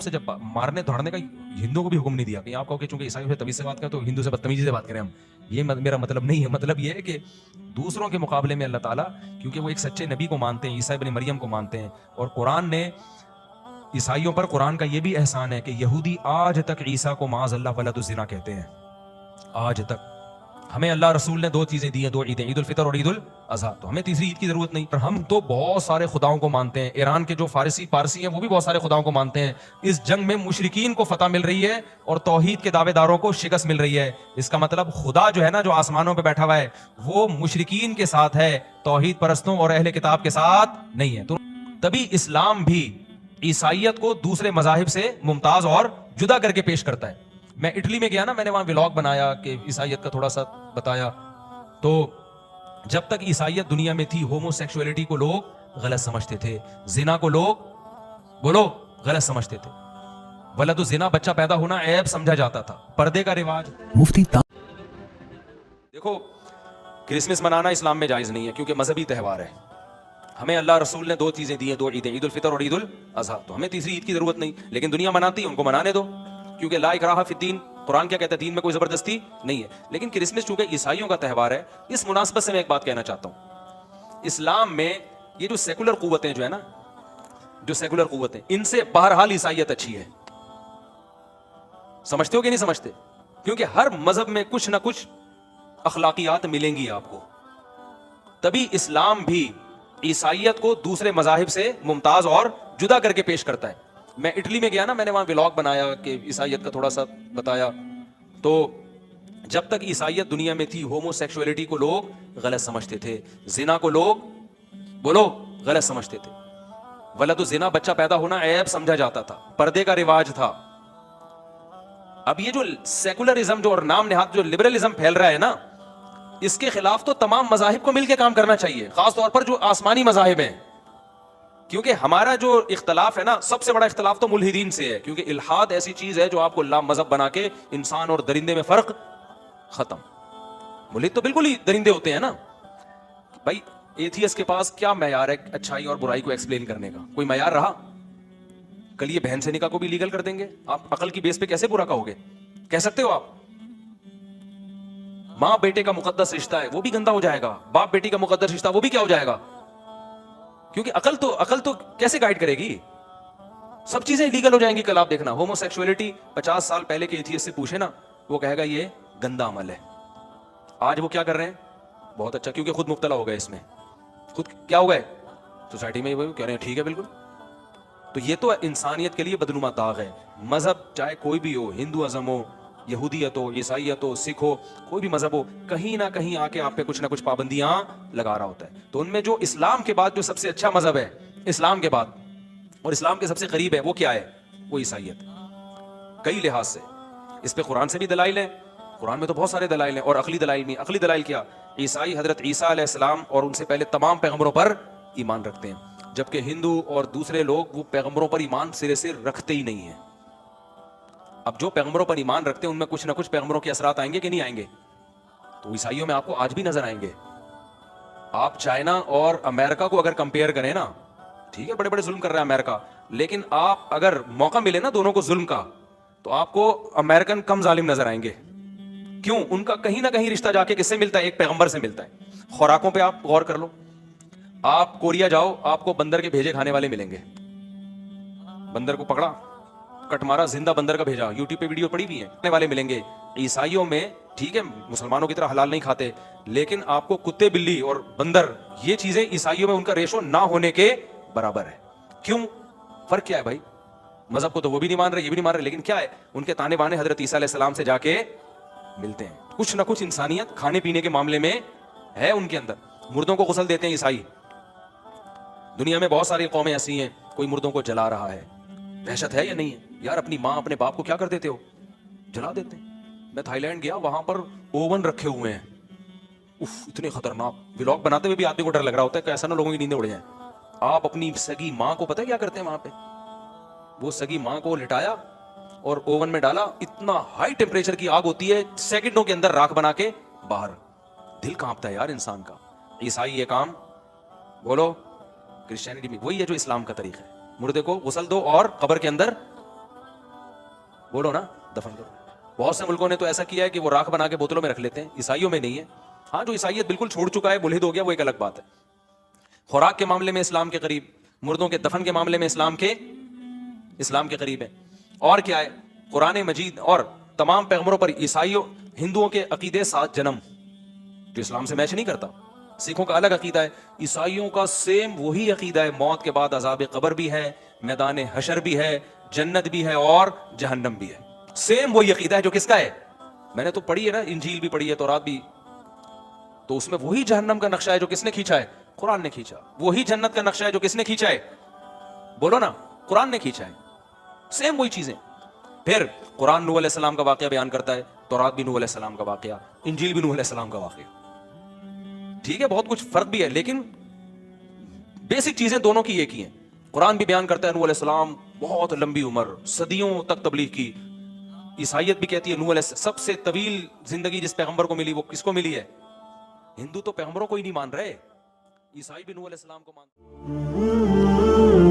آپ سے جب مارنے دھوڑنے کا ہندوؤں کو بھی حکم نہیں دیا کہ آپ کہو کہ چونکہ عیسائیوں سے تمیز سے بات کریں تو ہندو سے بدتمیزی سے بات کریں ہم. یہ میرا مطلب نہیں ہے. مطلب یہ ہے کہ دوسروں کے مقابلے میں اللہ تعالیٰ کیونکہ وہ ایک سچے نبی کو مانتے ہیں, عیسیٰ ابن مریم کو مانتے ہیں, اور قرآن نے عیسائیوں پر قرآن کا یہ بھی احسان ہے کہ یہودی آج تک عیسیٰ کو معاذ اللہ ولد الزنا کہتے ہیں. آج تک ہمیں اللہ رسول نے دو چیزیں دی ہیں, دو عیدیں, عید الفطر اور عید الاضحیٰ, تو ہمیں تیسری عید کی ضرورت نہیں. پر ہم تو بہت سارے خداؤں کو مانتے ہیں. ایران کے جو پارسی ہیں وہ بھی بہت سارے خداؤں کو مانتے ہیں. اس جنگ میں مشرکین کو فتح مل رہی ہے اور توحید کے دعوے داروں کو شکست مل رہی ہے. اس کا مطلب خدا جو ہے نا, جو آسمانوں پہ بیٹھا ہوا ہے, وہ مشرکین کے ساتھ ہے, توحید پرستوں اور اہل کتاب کے ساتھ نہیں ہے. تو تبھی اسلام بھی عیسائیت کو دوسرے مذاہب سے ممتاز اور جدا کر کے پیش کرتا ہے. میں اٹلی میں گیا نا, میں نے وہاں ولاگ بنایا کہ عیسائیت کا تھوڑا سا بتایا. تو جب تک عیسائیت دنیا میں تھی ہومو سیکسولیٹی کو لوگ غلط سمجھتے تھے, زنا کو لوگ بولو غلط سمجھتے تھے, ولد الزنا بچہ پیدا ہونا عیب سمجھا جاتا تھا, پردے کا رواج. مفتی دیکھو, کرسمس منانا اسلام میں جائز نہیں ہے کیونکہ مذہبی تہوار ہے. ہمیں اللہ رسول نے دو چیزیں دی ہیں, دو عیدیں, عید الفطر اور عید الاضحیٰ, تو ہمیں تیسری عید کی ضرورت نہیں. لیکن دنیا مناتی ہے, ان کو منانے دو, کیونکہ لا اکراہ فی الدین, قرآن کیا کہتا ہے, دین میں کوئی زبردستی نہیں ہے. لیکن کرسمس چونکہ عیسائیوں کا تہوار ہے, اس مناسبت سے میں ایک بات کہنا چاہتا ہوں. اسلام میں یہ جو سیکولر قوتیں جو ہے نا, جو سیکولر قوتیں, ان سے بہرحال عیسائیت اچھی ہے. سمجھتے ہو کہ نہیں سمجھتے؟ کیونکہ ہر مذہب میں کچھ نہ کچھ اخلاقیات ملیں گی آپ کو. تبھی اسلام بھی عیسائیت کو دوسرے مذاہب سے ممتاز اور جدا کر کے پیش کرتا ہے. میں اٹلی میں گیا نا, میں نے وہاں ولاگ بنایا کہ عیسائیت کا تھوڑا سا بتایا. تو جب تک عیسائیت دنیا میں تھی ہومو سیکسولیٹی کو لوگ غلط سمجھتے تھے, زنا کو لوگ بولو غلط سمجھتے تھے, ولد الزنا بچہ پیدا ہونا عیب سمجھا جاتا تھا, پردے کا رواج تھا. اب یہ جو سیکولرزم جو اور نام نہاد جو لبرلزم پھیل رہا ہے نا, اس کے خلاف تو تمام مذاہب کو مل کے کام کرنا چاہیے, خاص طور پر جو آسمانی مذاہب ہیں. کیونکہ ہمارا جو اختلاف ہے نا, سب سے بڑا اختلاف تو ملحدین سے ہے. کیونکہ الحاد ایسی چیز ہے جو آپ کو لا مذہب بنا کے انسان اور درندے میں فرق ختم. ملحد تو بالکل ہی درندے ہوتے ہیں نا بھائی. ایتھیس کے پاس کیا معیار ہے اچھائی اور برائی کو ایکسپلین کرنے کا؟ کوئی معیار رہا؟ کل یہ بہن سے نکاح کو بھی لیگل کر دیں گے. آپ عقل کی بیس پہ کیسے برا کہو گے؟ کہہ سکتے ہو آپ؟ ماں بیٹے کا مقدس رشتہ ہے, وہ بھی گندا ہو جائے گا. باپ بیٹی کا مقدس رشتہ, وہ بھی کیا ہو جائے گا؟ کیونکہ عقل تو کیسے گائیڈ کرے گی؟ سب چیزیں لیگل ہو جائیں گی. کل آپ دیکھنا ہومو سیکسولیٹی 50 سال پہلے کے ایتھیسٹ سے پوچھے نا, وہ کہے گا یہ گندا عمل ہے. آج وہ کیا کر رہے ہیں؟ بہت اچھا, کیونکہ خود مبتلا ہو گئے اس میں. خود کیا ہو گئے سوسائٹی میں, وہ کہہ رہے ہیں ٹھیک ہے بالکل. تو یہ تو انسانیت کے لیے بدنما داغ ہے. مذہب چاہے کوئی بھی ہو, ہندو ازم ہو, یہودیت ہو, عیسائیت ہو, سکھ ہو, کوئی بھی مذہب ہو, کہیں نہ کہیں آ کے آپ پہ کچھ نہ کچھ پابندیاں لگا رہا ہوتا ہے. تو ان میں جو اسلام کے بعد جو سب سے اچھا مذہب ہے, اسلام کے بعد اور اسلام کے سب سے قریب ہے, وہ کیا ہے؟ وہ عیسائیت. کئی لحاظ سے اس پہ قرآن سے بھی دلائل ہیں, قرآن میں تو بہت سارے دلائل ہیں, اور عقلی دلائل بھی. عقلی دلائل کیا؟ عیسائی حضرت عیسیٰ علیہ السلام اور ان سے پہلے تمام پیغمبروں پر ایمان رکھتے ہیں, جبکہ ہندو اور دوسرے لوگ وہ پیغمبروں پر ایمان سرے سے رکھتے ہی نہیں ہیں. اب جو پیغمبروں پر ایمان رکھتے ہیں ان میں کچھ نہ کچھ پیغمبروں کے اثرات آئیں گے کہ نہیں آئیں گے؟ تو عیسائیوں میں آپ کو آج بھی نظر آئیں گے. آپ چائنا اور امریکہ کو اگر کمپیئر کریں نا, ٹھیک ہے بڑے بڑے ظلم کر رہا ہے امریکہ, لیکن آپ اگر موقع ملے نا دونوں کو ظلم کا, تو آپ کو امریکن کم ظالم نظر آئیں گے. کیوں؟ ان کا کہیں نہ کہیں رشتہ جا کے کس سے ملتا ہے؟ ایک پیغمبر سے ملتا ہے. خوراکوں پہ آپ غور کر لو. آپ کوریا جاؤ, آپ کو بندر کے بھیجے کھانے والے ملیں گے. بندر کو پکڑا, کٹ مارا, زندہ بندر کا بھیجا, یوٹیوب پہ ویڈیو پڑی بھی ہیں, کھانے والے ملیں گے. عیسائیوں میں ٹھیک ہے مسلمانوں کی طرح حلال نہیں کھاتے, لیکن آپ کو کتے بلی اور بندر, یہ چیزیں عیسائیوں میں ان کا ریشو نہ ہونے کے برابر ہے. کیوں؟ فرق کیا ہے بھائی؟ مذہب کو تو وہ بھی نہیں مان رہے, یہ بھی نہیں مان رہے, لیکن کیا ہے ان کے تانے بانے حضرت عیسیٰ علیہ السلام سے جا کے ملتے ہیں. کچھ نہ کچھ انسانیت کھانے پینے کے معاملے میں ہے ان کے اندر. مردوں کو غسل دیتے ہیں عیسائی. دنیا میں بہت ساری قومیں ایسی ہیں, کوئی مردوں کو جلا رہا ہے. دہشت ہے یا نہیں ہے یار؟ اپنی ماں اپنے باپ کو کیا کر دیتے ہو؟ جلا دیتے ہیں. میں تھائی لینڈ گیا, وہاں پر اوون رکھے ہوئے ہیں, اف اتنے خطرناک. ولاگ بناتے ہوئے بھی آدمی کو ڈر لگ رہا ہوتا ہے کہ ایسا نہ لوگوں کی نیندیں اڑ جائیں. آپ اپنی سگی ماں کو پتہ ہے کیا کرتے ہیں وہاں پہ؟ وہ سگی ماں کو لٹایا اور اوون میں ڈالا, اتنا ہائی ٹیمپریچر کی آگ ہوتی ہے, سیکنڈوں کے اندر راکھ بنا کے باہر. دل کانپتا ہے یار انسان کا. عیسائی یہ کام بولو, کرسچینٹی میں وہی ہے جو اسلام کا طریقہ ہے. مردے کو غسل دو اور قبر کے اندر بولو نا, دفن کرو. بہت سے ملکوں نے تو ایسا کیا ہے کہ وہ راکھ بنا کے بوتلوں میں رکھ لیتے ہیں, عیسائیوں میں نہیں ہے. ہاں جو عیسائیت بالکل چھوڑ چکا ہے, ملحد ہو گیا, وہ ایک الگ بات ہے. خوراک کے معاملے میں اسلام کے قریب, مردوں کے دفن کے معاملے میں اسلام کے قریب ہے. اور کیا ہے, قرآن مجید اور تمام پیغمبروں پر عیسائیوں ہندوؤں کے عقیدے 7 جنم, جو اسلام سے میچ نہیں کرتا. سکھوں کا الگ عقیدہ ہے, عیسائیوں کا سیم وہی عقیدہ ہے. موت کے بعد عذاب قبر بھی ہے, میدان حشر بھی ہے, جنت بھی ہے اور جہنم بھی ہے. سیم وہی عقیدہ ہے جو کس کا ہے. میں نے تو پڑھی ہے نا, انجیل بھی پڑھی ہے, تورات بھی, تو اس میں وہی جہنم کا نقشہ ہے جو کس نے کھینچا ہے, قرآن نے کھینچا. وہی جنت کا نقشہ ہے جو کس نے کھینچا ہے, بولو نا, قرآن نے کھینچا ہے. سیم وہی چیزیں. پھر قرآن نوح علیہ السلام کا واقعہ بیان کرتا ہے, تورات بھی نوح علیہ السلام کا واقعہ, انجیل بھی نوح علیہ السلام کا واقعہ. ٹھیک ہے, بہت کچھ فرق بھی ہے, لیکن بیسک چیزیں دونوں کی ایک ہی ہیں. قرآن بھی بیان کرتا ہے نوح علیہ السلام بہت لمبی عمر, صدیوں تک تبلیغ کی. عیسائیت بھی کہتی ہے نوح علیہ السلام سب سے طویل زندگی جس پیغمبر کو ملی وہ کس کو ملی ہے. ہندو تو پیغمبروں کو ہی نہیں مان رہے, عیسائی بھی نوح علیہ السلام کو مانتے.